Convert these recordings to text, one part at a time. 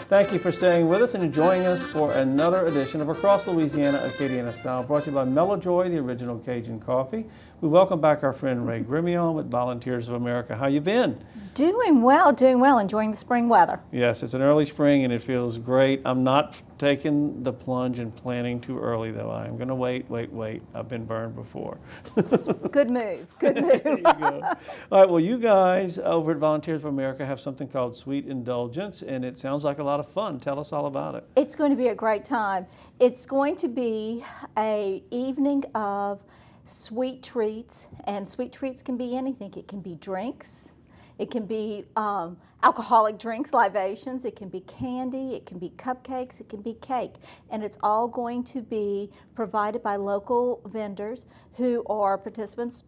Thank you for staying with us and joining us for another edition of Across Louisiana, Acadiana Style, brought to you by Mellow Joy, the original Cajun coffee. We welcome back our friend Ray Gremilion with Volunteers of America. How you been? Doing well, enjoying the spring weather. Yes, it's an early spring and it feels great. I'm not taking the plunge and planning too early though. I'm going to wait. I've been burned before. Good move, good move. There you go. All right, well you guys over at Volunteers of America have something called Sweet Indulgence and it sounds like a lot of fun. Tell us all about it. It's going to be a great time. It's going to be an evening of sweet treats, and sweet treats can be anything. It can be drinks, it can be alcoholic drinks, libations, it can be candy, it can be cupcakes, it can be cake, and it's all going to be provided by local vendors who are participants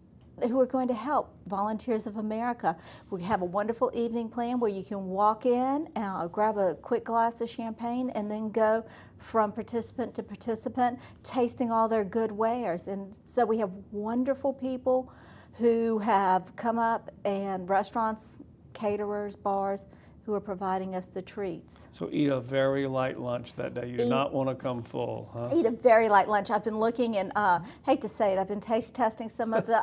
who are going to help Volunteers of America. We have a wonderful evening plan where you can walk in, grab a quick glass of champagne, and then go from participant to participant, tasting all their good wares. And so we have wonderful people who have come up, and restaurants, caterers, bars, who are providing us the treats. So eat a very light lunch that day. You do not want to come full, huh? Eat a very light lunch. I've been looking and, hate to say it, I've been taste testing some of the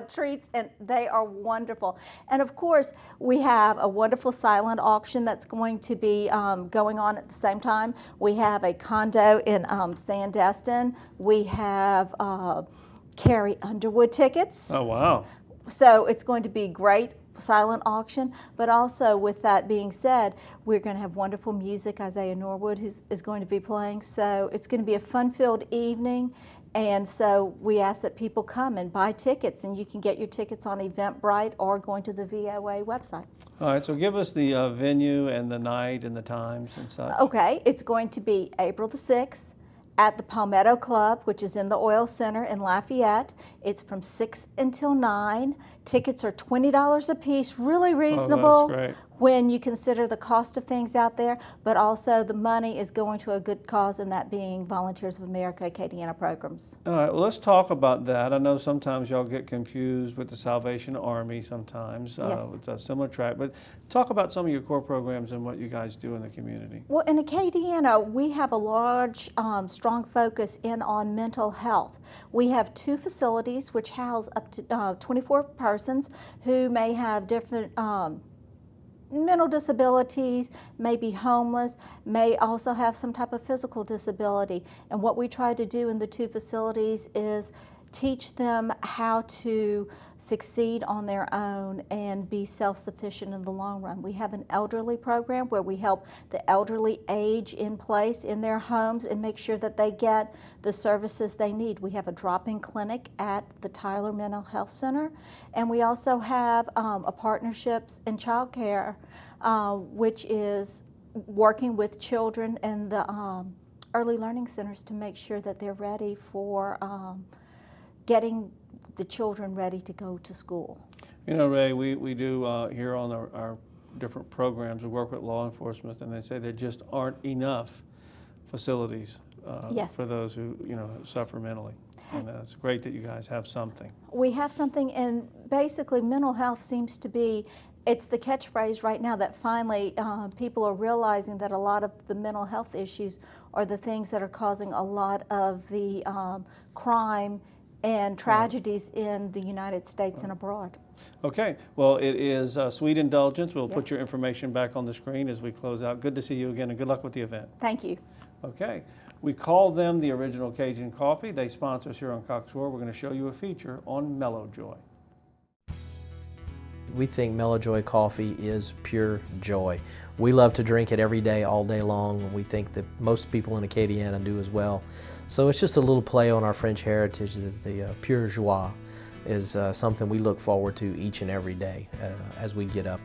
treats, and they are wonderful. And of course, we have a wonderful silent auction that's going to be going on at the same time. We have a condo in Sandestin. We have Carrie Underwood tickets. Oh, wow. So it's going to be great silent auction, but also with that being said, we're going to have wonderful music. Isaiah Norwood is going to be playing, so it's going to be a fun-filled evening. And so we ask that people come and buy tickets, and you can get your tickets on Eventbrite or going to the VOA website. All right, so give us the venue and the night and the times and such. Okay, it's going to be April the 6th. At the Palmetto Club, which is in the Oil Center in Lafayette. It's from 6 until 9. Tickets are $20 a piece, really reasonable. Oh, that's great. When you consider the cost of things out there, but also the money is going to a good cause, and that being Volunteers of America-Acadiana programs. All right, well, let's talk about that. I know sometimes y'all get confused with the Salvation Army sometimes. Yes. It's a similar track, but talk about some of your core programs and what you guys do in the community. Well, in Acadiana, we have a large, strong focus on mental health. We have 2 facilities which house up to 24 persons who may have different mental disabilities, may be homeless, may also have some type of physical disability. And what we try to do in the 2 facilities is teach them how to succeed on their own and be self-sufficient in the long run. We have an elderly program where we help the elderly age in place in their homes and make sure that they get the services they need. We have a drop-in clinic at the Tyler Mental Health Center, and we also have a partnerships in child care, which is working with children in the early learning centers to make sure that they're ready for getting the children ready to go to school. You know, Ray, we do here on our different programs, we work with law enforcement, and they say there just aren't enough facilities Yes. for those who, suffer mentally. And it's great that you guys have something. We have something, and basically mental health seems to be, it's the catchphrase right now that finally people are realizing that a lot of the mental health issues are the things that are causing a lot of the crime and tragedies in the United States and abroad. Okay, well, it is Sweet Indulgence. We'll put Yes. your information back on the screen as we close out. Good to see you again, and good luck with the event. Thank you. Okay, we call them the original Cajun coffee. They sponsor us here on Cox Roar. We're going to show you a feature on Mellow Joy. We think Mellow Joy coffee is pure joy. We love to drink it every day, all day long, and we think that most people in Acadiana do as well. So it's just a little play on our French heritage. The pure joie is something we look forward to each and every day as we get up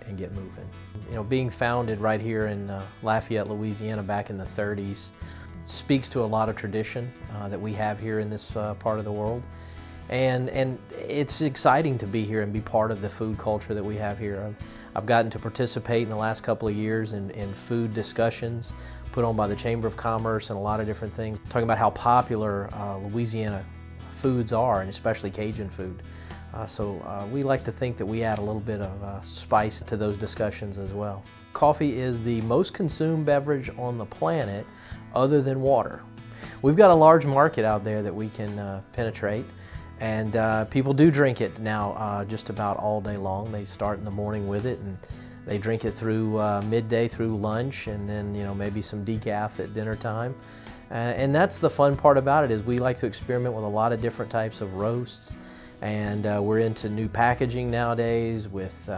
and get moving. You know, being founded right here in Lafayette, Louisiana back in the 30s speaks to a lot of tradition that we have here in this part of the world. And it's exciting to be here and be part of the food culture that we have here. I've gotten to participate in the last couple of years in food discussions put on by the Chamber of Commerce and a lot of different things, talking about how popular Louisiana foods are, and especially Cajun food. We like to think that we add a little bit of spice to those discussions as well. Coffee is the most consumed beverage on the planet other than water. We've got a large market out there that we can penetrate, and people do drink it now just about all day long. They start in the morning with it, and they drink it through midday through lunch, and then maybe some decaf at dinner time. And that's the fun part about it, is we like to experiment with a lot of different types of roasts, and we're into new packaging nowadays with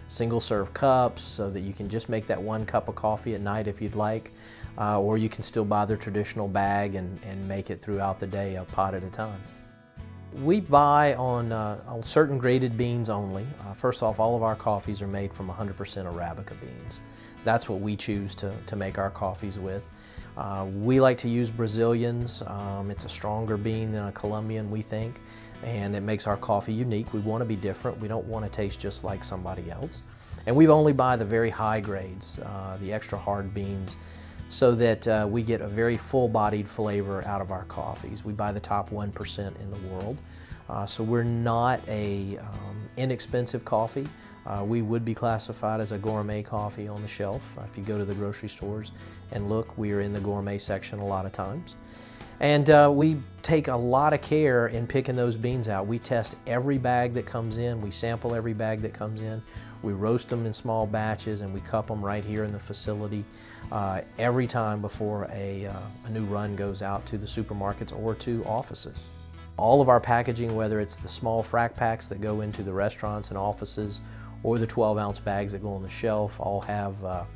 single-serve cups, so that you can just make that one cup of coffee at night if you'd like, or you can still buy the traditional bag and make it throughout the day, a pot at a time. We buy on certain graded beans only. First off, all of our coffees are made from 100% Arabica beans. That's what we choose to make our coffees with. We like to use Brazilians. It's a stronger bean than a Colombian, we think, and it makes our coffee unique. We want to be different. We don't want to taste just like somebody else. And we only buy the very high grades, the extra hard beans, so that we get a very full-bodied flavor out of our coffees. We buy the top 1% in the world. So we're not a inexpensive coffee. We would be classified as a gourmet coffee on the shelf. If you go to the grocery stores and look, we are in the gourmet section a lot of times. And we take a lot of care in picking those beans out. We test every bag that comes in. We sample every bag that comes in. We roast them in small batches, and we cup them right here in the facility every time before a new run goes out to the supermarkets or to offices. All of our packaging, whether it's the small frac packs that go into the restaurants and offices or the 12-ounce bags that go on the shelf, all have a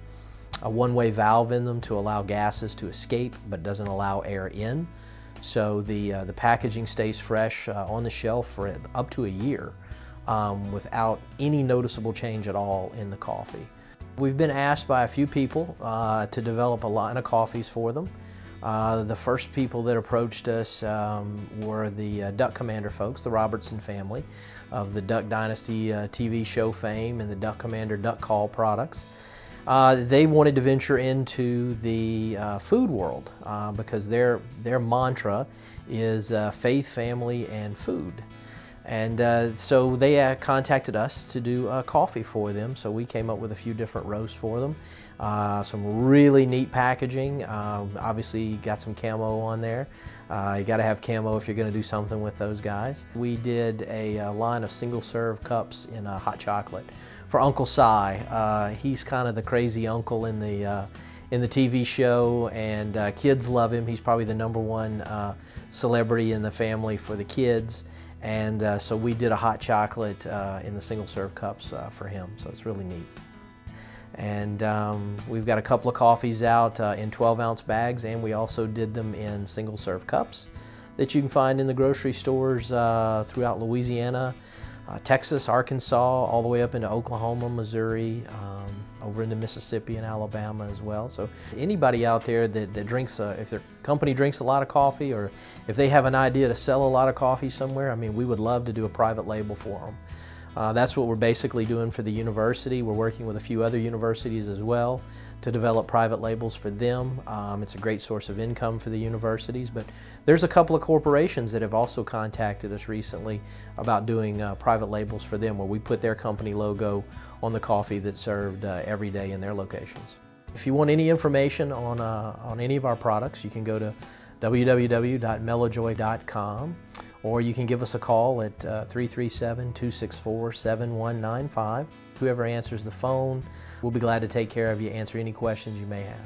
one-way valve in them to allow gases to escape but doesn't allow air in. So the packaging stays fresh on the shelf for up to a year without any noticeable change at all in the coffee. We've been asked by a few people to develop a line of coffees for them. The first people that approached us were the Duck Commander folks, the Robertson family of the Duck Dynasty TV show fame and the Duck Commander Duck Call products. They wanted to venture into the food world because their mantra is faith, family, and food. And so they contacted us to do coffee for them. So we came up with a few different roasts for them. Some really neat packaging. Obviously got some camo on there. You got to have camo if you're going to do something with those guys. We did a line of single-serve cups in hot chocolate for Uncle Si. He's kind of the crazy uncle in the TV show, and kids love him. He's probably the #1 celebrity in the family for the kids. And so we did a hot chocolate in the single-serve cups for him, so it's really neat. And we've got a couple of coffees out in 12-ounce bags, and we also did them in single-serve cups that you can find in the grocery stores throughout Louisiana, Texas, Arkansas, all the way up into Oklahoma, Missouri, over into Mississippi and Alabama as well. So anybody out there that drinks, if their company drinks a lot of coffee, or if they have an idea to sell a lot of coffee somewhere, I mean, we would love to do a private label for them. That's what we're basically doing for the university. We're working with a few other universities as well to develop private labels for them. It's a great source of income for the universities, but there's a couple of corporations that have also contacted us recently about doing private labels for them, where we put their company logo on the coffee that's served every day in their locations. If you want any information on any of our products, you can go to www.melojoy.com, or you can give us a call at 337-264-7195. Whoever answers the phone, we'll be glad to take care of you, answer any questions you may have.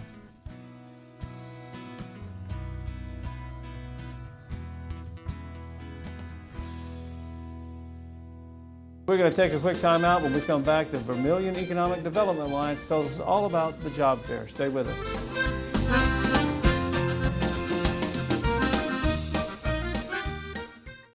We're going to take a quick time out. When we come back, the Vermilion Economic Development Alliance tells us all about the job fair. Stay with us.